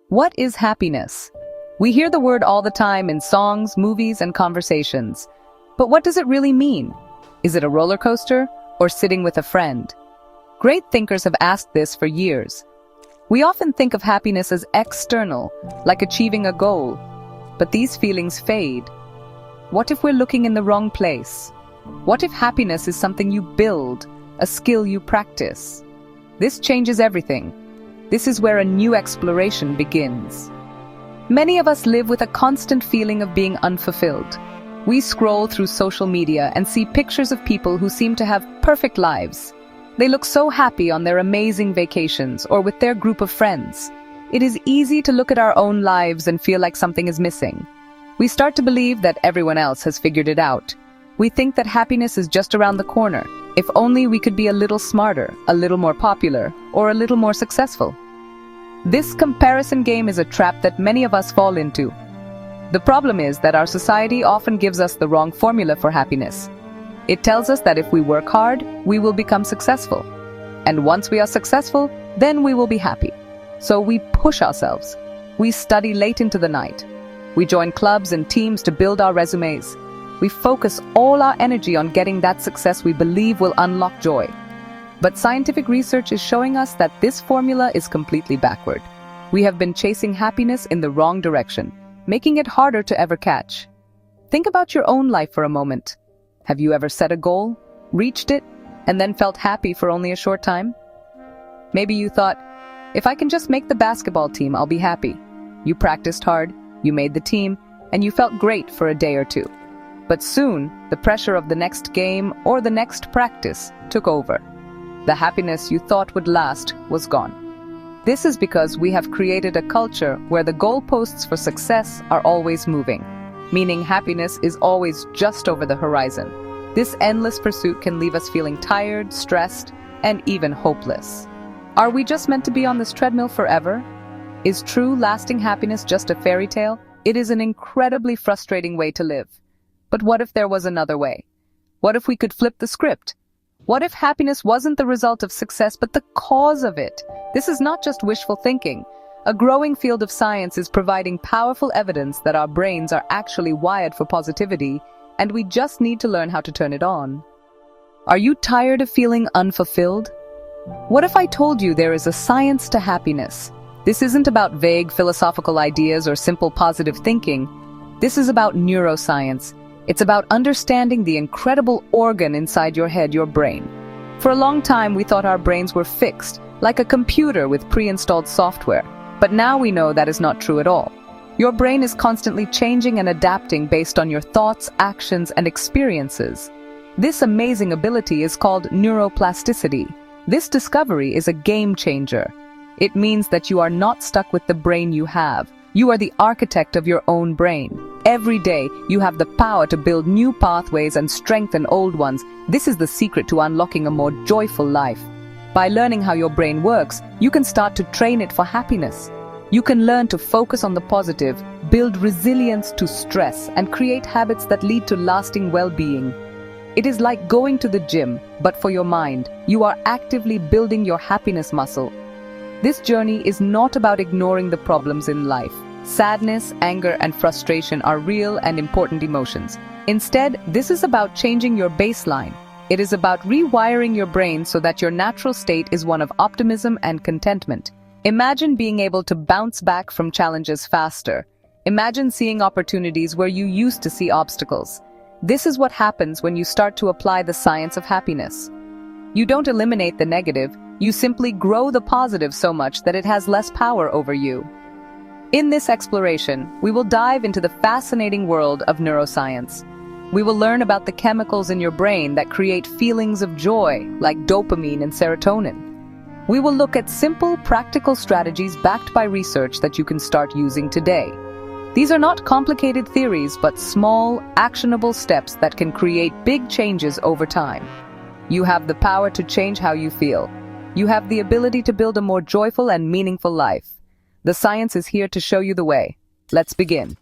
What is happiness? We hear the word all the time in songs, movies, and conversations. But what does it really mean? Is it a roller coaster or sitting with a friend? Great thinkers have asked this for years. We often think of happiness as external, like achieving a goal. But these feelings fade. What if we're looking in the wrong place? What if happiness is something you build, a skill you practice? This changes everything. This is where a new exploration begins. Many of us live with a constant feeling of being unfulfilled. We scroll through social media and see pictures of people who seem to have perfect lives. They look so happy on their amazing vacations or with their group of friends. It is easy to look at our own lives and feel like something is missing. We start to believe that everyone else has figured it out. We think that happiness is just around the corner. If only we could be a little smarter, a little more popular, or a little more successful. This comparison game is a trap that many of us fall into. The problem is that our society often gives us the wrong formula for happiness. It tells us that if we work hard, we will become successful. And once we are successful, then we will be happy. So we push ourselves. We study late into the night. We join clubs and teams to build our resumes. We focus all our energy on getting that success we believe will unlock joy. But scientific research is showing us that this formula is completely backward. We have been chasing happiness in the wrong direction, making it harder to ever catch. Think about your own life for a moment. Have you ever set a goal, reached it, and then felt happy for only a short time? Maybe you thought, if I can just make the basketball team, I'll be happy. You practiced hard, you made the team, and you felt great for a day or two. But soon, the pressure of the next game or the next practice took over. The happiness you thought would last was gone. This is because we have created a culture where the goalposts for success are always moving, meaning happiness is always just over the horizon. This endless pursuit can leave us feeling tired, stressed, and even hopeless. Are we just meant to be on this treadmill forever? Is true, lasting happiness just a fairy tale? It is an incredibly frustrating way to live. But what if there was another way? What if we could flip the script? What if happiness wasn't the result of success, but the cause of it? This is not just wishful thinking. A growing field of science is providing powerful evidence that our brains are actually wired for positivity, and we just need to learn how to turn it on. Are you tired of feeling unfulfilled? What if I told you there is a science to happiness? This isn't about vague philosophical ideas or simple positive thinking. This is about neuroscience. It's about understanding the incredible organ inside your head, your brain. For a long time, we thought our brains were fixed, like a computer with pre-installed software. But now we know that is not true at all. Your brain is constantly changing and adapting based on your thoughts, actions, and experiences. This amazing ability is called neuroplasticity. This discovery is a game changer. It means that you are not stuck with the brain you have. You are the architect of your own brain. Every day, you have the power to build new pathways and strengthen old ones. This is the secret to unlocking a more joyful life. By learning how your brain works, you can start to train it for happiness. You can learn to focus on the positive, build resilience to stress, and create habits that lead to lasting well-being. It is like going to the gym, but for your mind. You are actively building your happiness muscle. This journey is not about ignoring the problems in life. Sadness, anger, and frustration are real and important emotions. Instead, this is about changing your baseline. It is about rewiring your brain so that your natural state is one of optimism and contentment. Imagine being able to bounce back from challenges faster. Imagine seeing opportunities where you used to see obstacles. This is what happens when you start to apply the science of happiness. You don't eliminate the negative, you simply grow the positive so much that it has less power over you. In this exploration, we will dive into the fascinating world of neuroscience. We will learn about the chemicals in your brain that create feelings of joy, like dopamine and serotonin. We will look at simple, practical strategies backed by research that you can start using today. These are not complicated theories, but small, actionable steps that can create big changes over time. You have the power to change how you feel. You have the ability to build a more joyful and meaningful life. The science is here to show you the way. Let's begin.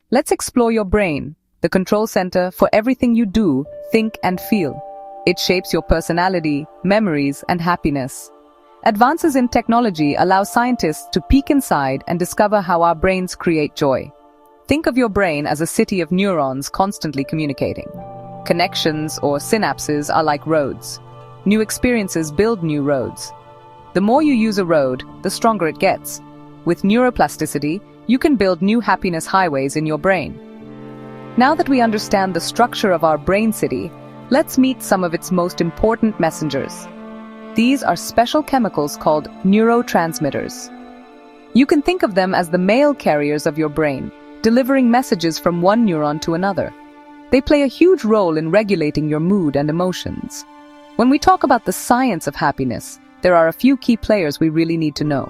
Let's explore your brain, the control center for everything you do, think, and feel. It shapes your personality, memories, and happiness. Advances in technology allow scientists to peek inside and discover how our brains create joy. Think of your brain as a city of neurons constantly communicating. Connections or synapses are like roads. New experiences build new roads. The more you use a road, the stronger it gets. With neuroplasticity, you can build new happiness highways in your brain. Now that we understand the structure of our brain city, let's meet some of its most important messengers. These are special chemicals called neurotransmitters. You can think of them as the mail carriers of your brain, delivering messages from one neuron to another. They play a huge role in regulating your mood and emotions. When we talk about the science of happiness, there are a few key players we really need to know.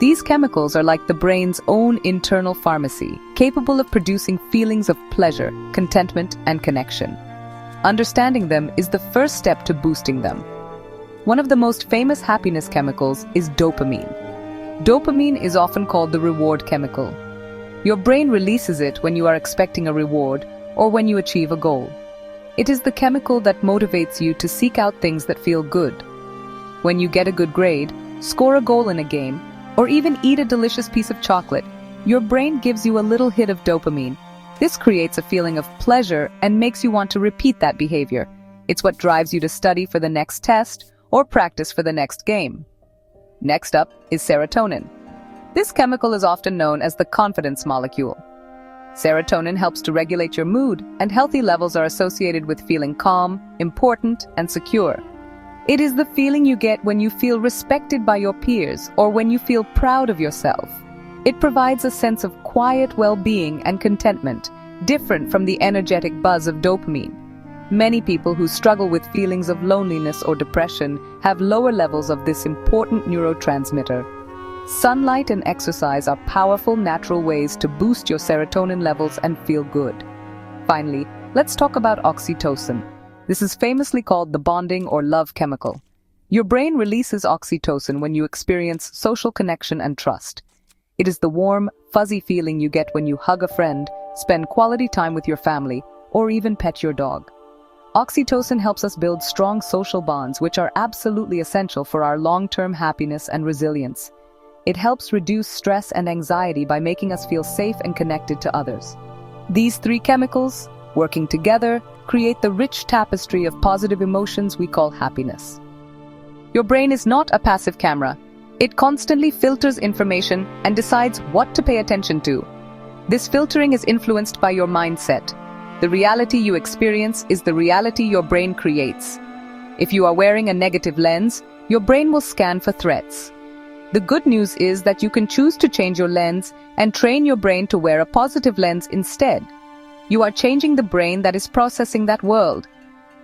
These chemicals are like the brain's own internal pharmacy, capable of producing feelings of pleasure, contentment, and connection. Understanding them is the first step to boosting them. One of the most famous happiness chemicals is dopamine. Dopamine is often called the reward chemical. Your brain releases it when you are expecting a reward or when you achieve a goal. It is the chemical that motivates you to seek out things that feel good. When you get a good grade, score a goal in a game, or even eat a delicious piece of chocolate, your brain gives you a little hit of dopamine. This creates a feeling of pleasure and makes you want to repeat that behavior. It's what drives you to study for the next test or practice for the next game. Next up is serotonin. This chemical is often known as the confidence molecule. Serotonin helps to regulate your mood, and healthy levels are associated with feeling calm, important, and secure. It is the feeling you get when you feel respected by your peers or when you feel proud of yourself. It provides a sense of quiet well-being and contentment, different from the energetic buzz of dopamine. Many people who struggle with feelings of loneliness or depression have lower levels of this important neurotransmitter. Sunlight and exercise are powerful natural ways to boost your serotonin levels and feel good. Finally, let's talk about oxytocin. This is famously called the bonding or love chemical. Your brain releases oxytocin when you experience social connection and trust. It is the warm, fuzzy feeling you get when you hug a friend, spend quality time with your family, or even pet your dog. Oxytocin helps us build strong social bonds, which are absolutely essential for our long-term happiness and resilience. It helps reduce stress and anxiety by making us feel safe and connected to others. These three chemicals, working together, create the rich tapestry of positive emotions we call happiness. Your brain is not a passive camera. It constantly filters information and decides what to pay attention to. This filtering is influenced by your mindset. The reality you experience is the reality your brain creates. If you are wearing a negative lens, your brain will scan for threats. The good news is that you can choose to change your lens and train your brain to wear a positive lens instead. You are changing the brain that is processing that world,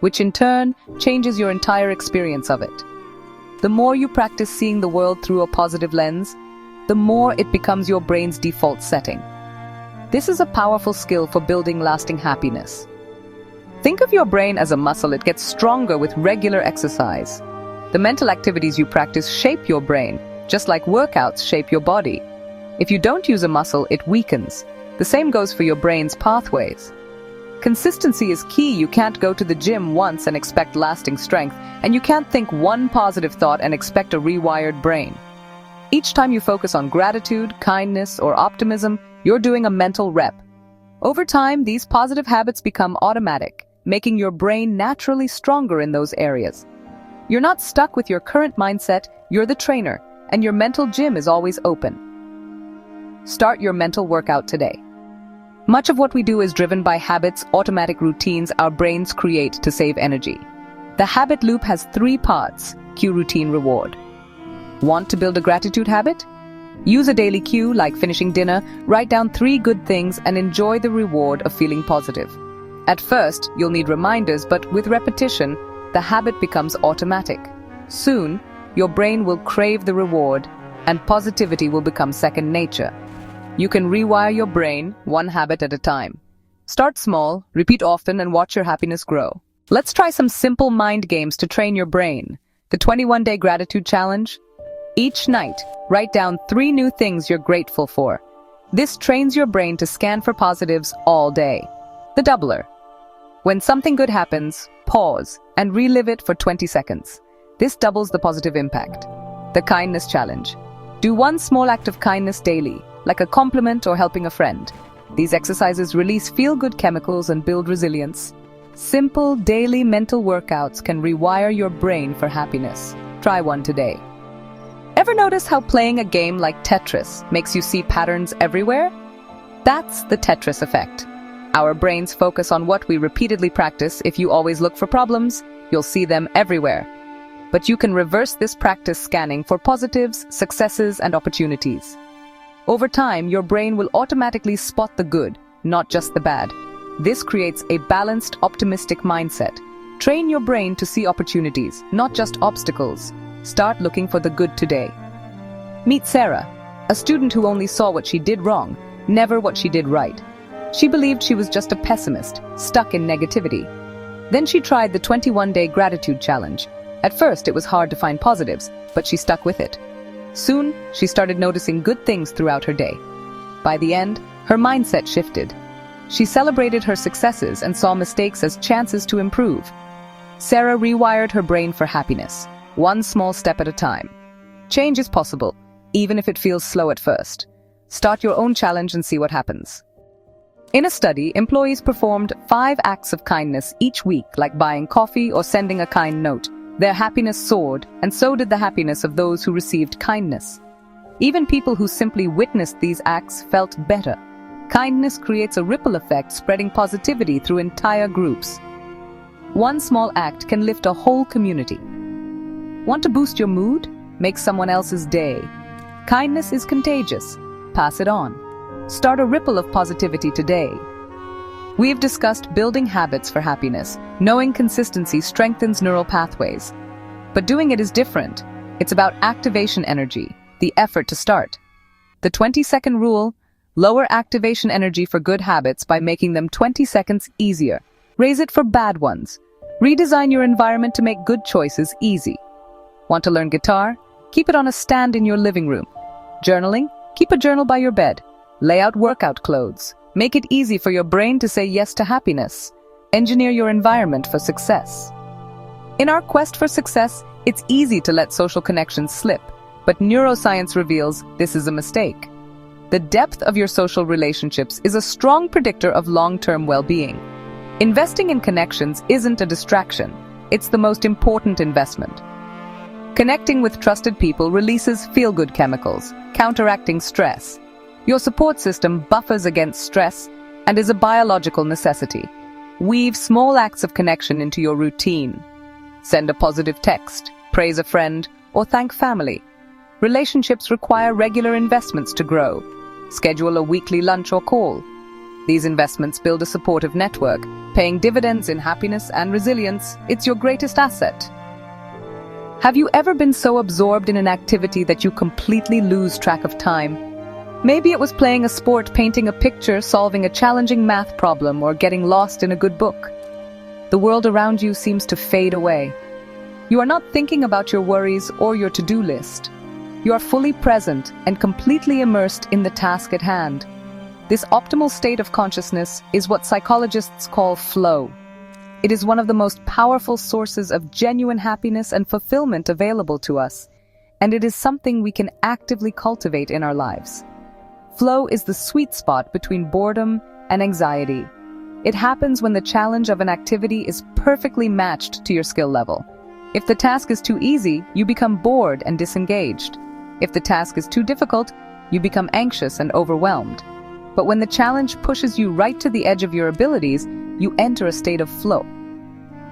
which in turn changes your entire experience of it. The more you practice seeing the world through a positive lens, the more it becomes your brain's default setting. This is a powerful skill for building lasting happiness. Think of your brain as a muscle. It gets stronger with regular exercise. The mental activities you practice shape your brain, just like workouts shape your body. If you don't use a muscle, it weakens. The same goes for your brain's pathways. Consistency is key. You can't go to the gym once and expect lasting strength, and you can't think one positive thought and expect a rewired brain. Each time you focus on gratitude, kindness, or optimism, you're doing a mental rep. Over time, these positive habits become automatic, making your brain naturally stronger in those areas. You're not stuck with your current mindset, you're the trainer, and your mental gym is always open. Start your mental workout today. Much of what we do is driven by habits, automatic routines our brains create to save energy. The habit loop has 3 parts: cue, routine, reward. Want to build a gratitude habit? Use a daily cue like finishing dinner, write down 3 good things and enjoy the reward of feeling positive. At first, you'll need reminders, but with repetition, the habit becomes automatic. Soon, your brain will crave the reward and positivity will become second nature. You can rewire your brain one habit at a time. Start small, repeat often, and watch your happiness grow. Let's try some simple mind games to train your brain. The 21-day gratitude challenge. Each night, write down 3 new things you're grateful for. This trains your brain to scan for positives all day. The doubler. When something good happens, pause and relive it for 20 seconds. This doubles the positive impact. The kindness challenge. Do one small act of kindness daily, like a compliment or helping a friend. These exercises release feel-good chemicals and build resilience. Simple, daily mental workouts can rewire your brain for happiness. Try one today. Ever notice how playing a game like Tetris makes you see patterns everywhere? That's the Tetris effect. Our brains focus on what we repeatedly practice. If you always look for problems, you'll see them everywhere. But you can reverse this practice scanning for positives, successes, and opportunities. Over time, your brain will automatically spot the good, not just the bad. This creates a balanced, optimistic mindset. Train your brain to see opportunities, not just obstacles. Start looking for the good today. Meet Sarah, a student who only saw what she did wrong, never what she did right. She believed she was just a pessimist, stuck in negativity. Then she tried the 21-day gratitude challenge. At first, it was hard to find positives, but she stuck with it. Soon, she started noticing good things throughout her day. By the end, her mindset shifted. She celebrated her successes and saw mistakes as chances to improve. Sarah rewired her brain for happiness, one small step at a time. Change is possible, even if it feels slow at first. Start your own challenge and see what happens. In a study, employees performed 5 acts of kindness each week, like buying coffee or sending a kind note. Their happiness soared, and so did the happiness of those who received kindness. Even people who simply witnessed these acts felt better. Kindness creates a ripple effect, spreading positivity through entire groups. One small act can lift a whole community. Want to boost your mood? Make someone else's day. Kindness is contagious. Pass it on. Start a ripple of positivity today. We've discussed building habits for happiness. Knowing consistency strengthens neural pathways. But doing it is different. It's about activation energy, the effort to start. The 20-second rule: lower activation energy for good habits by making them 20 seconds easier. Raise it for bad ones. Redesign your environment to make good choices easy. Want to learn guitar? Keep it on a stand in your living room. Journaling? Keep a journal by your bed. Lay out workout clothes. Make it easy for your brain to say yes to happiness. Engineer your environment for success. In our quest for success, it's easy to let social connections slip, but neuroscience reveals this is a mistake. The depth of your social relationships is a strong predictor of long-term well-being. Investing in connections isn't a distraction. It's the most important investment. Connecting with trusted people releases feel-good chemicals, counteracting stress. Your support system buffers against stress and is a biological necessity. Weave small acts of connection into your routine. Send a positive text, praise a friend, or thank family. Relationships require regular investments to grow. Schedule a weekly lunch or call. These investments build a supportive network, paying dividends in happiness and resilience. It's your greatest asset. Have you ever been so absorbed in an activity that you completely lose track of time? Maybe it was playing a sport, painting a picture, solving a challenging math problem, or getting lost in a good book. The world around you seems to fade away. You are not thinking about your worries or your to-do list. You are fully present and completely immersed in the task at hand. This optimal state of consciousness is what psychologists call flow. It is one of the most powerful sources of genuine happiness and fulfillment available to us, and it is something we can actively cultivate in our lives. Flow is the sweet spot between boredom and anxiety. It happens when the challenge of an activity is perfectly matched to your skill level. If the task is too easy, you become bored and disengaged. If the task is too difficult, you become anxious and overwhelmed. But when the challenge pushes you right to the edge of your abilities, you enter a state of flow.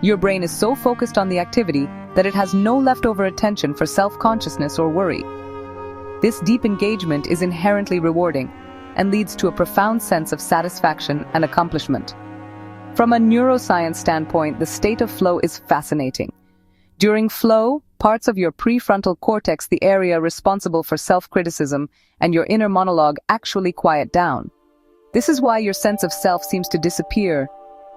Your brain is so focused on the activity that it has no leftover attention for self-consciousness or worry. This deep engagement is inherently rewarding and leads to a profound sense of satisfaction and accomplishment. From a neuroscience standpoint, the state of flow is fascinating. During flow, parts of your prefrontal cortex, the area responsible for self-criticism and your inner monologue, actually quiet down. This is why your sense of self seems to disappear.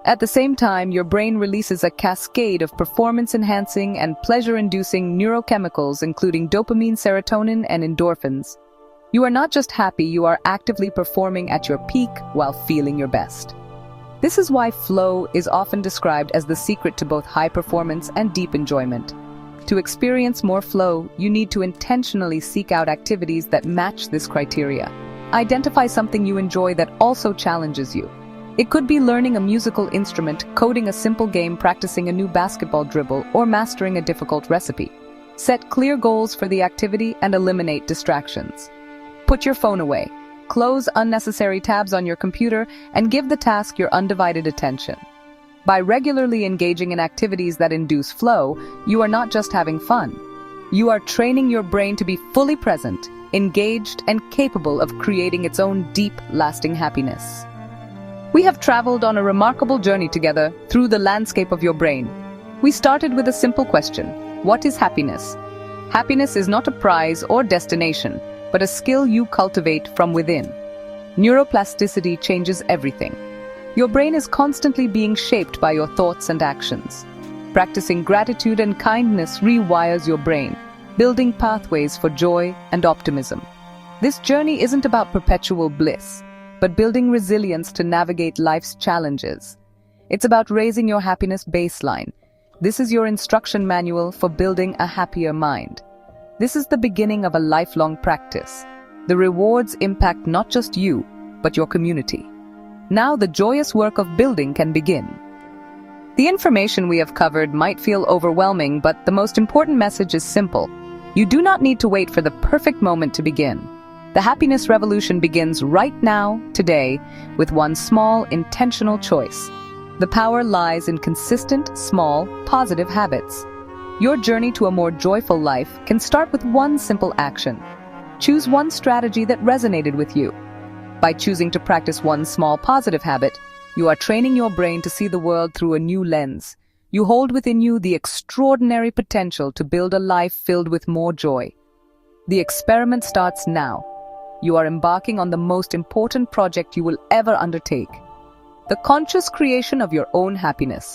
At the same time, your brain releases a cascade of performance-enhancing and pleasure-inducing neurochemicals, including dopamine, serotonin, and endorphins. You are not just happy, you are actively performing at your peak while feeling your best. This is why flow is often described as the secret to both high performance and deep enjoyment. To experience more flow, you need to intentionally seek out activities that match this criteria. Identify something you enjoy that also challenges you. It could be learning a musical instrument, coding a simple game, practicing a new basketball dribble, or mastering a difficult recipe. Set clear goals for the activity and eliminate distractions. Put your phone away. Close unnecessary tabs on your computer and give the task your undivided attention. By regularly engaging in activities that induce flow, you are not just having fun. You are training your brain to be fully present, engaged, and capable of creating its own deep, lasting happiness. We have traveled on a remarkable journey together through the landscape of your brain. We started with a simple question: what is happiness? Happiness is not a prize or destination, but a skill you cultivate from within. Neuroplasticity changes everything. Your brain is constantly being shaped by your thoughts and actions. Practicing gratitude and kindness rewires your brain, building pathways for joy and optimism. This journey isn't about perpetual bliss, but building resilience to navigate life's challenges. It's about raising your happiness baseline. This is your instruction manual for building a happier mind. This is the beginning of a lifelong practice. The rewards impact not just you, but your community. Now the joyous work of building can begin. The information we have covered might feel overwhelming, but the most important message is simple. You do not need to wait for the perfect moment to begin. The happiness revolution begins right now, today, with one small, intentional choice. The power lies in consistent, small, positive habits. Your journey to a more joyful life can start with one simple action. Choose one strategy that resonated with you. By choosing to practice one small positive habit, you are training your brain to see the world through a new lens. You hold within you the extraordinary potential to build a life filled with more joy. The experiment starts now. You are embarking on the most important project you will ever undertake: the conscious creation of your own happiness.